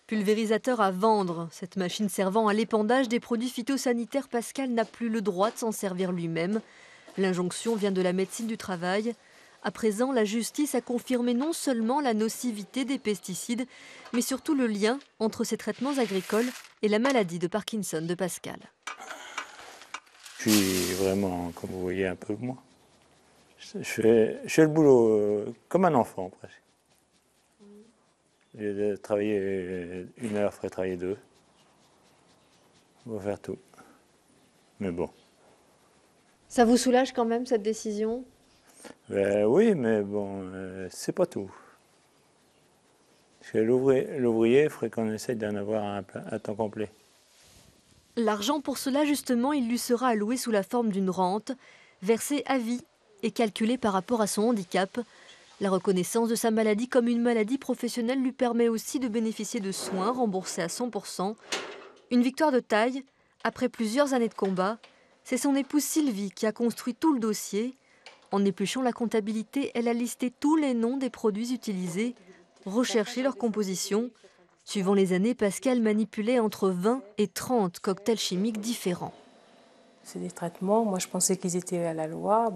Pulvérisateur à vendre, cette machine servant à l'épandage des produits phytosanitaires, Pascal n'a plus le droit de s'en servir lui-même. L'injonction vient de la médecine du travail. À présent, la justice a confirmé non seulement la nocivité des pesticides, mais surtout le lien entre ces traitements agricoles et la maladie de Parkinson de Pascal. Je suis vraiment, comme vous voyez, un peu moi. Je fais le boulot comme un enfant, presque. J'ai travaillé 1 heure, il faudrait travailler 2. On va faire tout. Mais bon. Ça vous soulage quand même, cette décision ? Oui, mais bon, c'est pas tout. Parce que l'ouvrier, il faudrait qu'on essaye d'en avoir à temps complet. L'argent pour cela, justement, il lui sera alloué sous la forme d'une rente, versée à vie et calculée par rapport à son handicap. La reconnaissance de sa maladie comme une maladie professionnelle lui permet aussi de bénéficier de soins remboursés à 100%. Une victoire de taille, après plusieurs années de combat. C'est son épouse Sylvie qui a construit tout le dossier. En épluchant la comptabilité, elle a listé tous les noms des produits utilisés, recherché leur composition. Suivant les années, Pascal manipulait entre 20 et 30 cocktails chimiques différents. C'est des traitements, moi je pensais qu'ils étaient à la loi,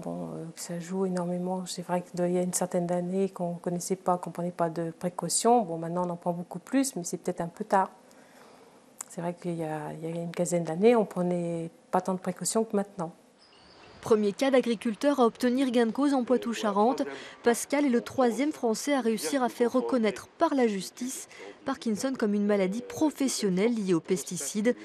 que ça joue énormément. C'est vrai qu'il y a une certaine d'années qu'on ne connaissait pas, qu'on ne prenait pas de précautions. Maintenant on en prend beaucoup plus, mais c'est peut-être un peu tard. C'est vrai qu'il y a une quinzaine d'années, on ne prenait pas tant de précautions que maintenant. Premier cas d'agriculteur à obtenir gain de cause en Poitou-Charentes, Pascal est le 3e Français à réussir à faire reconnaître par la justice Parkinson comme une maladie professionnelle liée aux pesticides.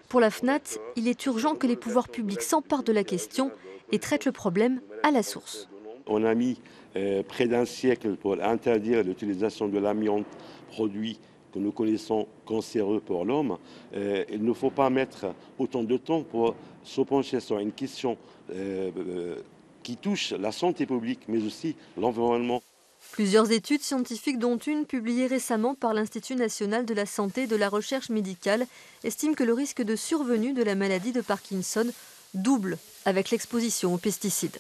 Pour la FNAT, il est urgent que les pouvoirs publics s'emparent de la question et traitent le problème à la source. On a mis près d'1 siècle pour interdire l'utilisation de l'amiante, produit que nous connaissons cancéreux pour l'homme. Il ne faut pas mettre autant de temps pour se pencher sur une question qui touche la santé publique, mais aussi l'environnement. Plusieurs études scientifiques, dont une publiée récemment par l'Institut national de la santé et de la recherche médicale, estiment que le risque de survenue de la maladie de Parkinson double avec l'exposition aux pesticides.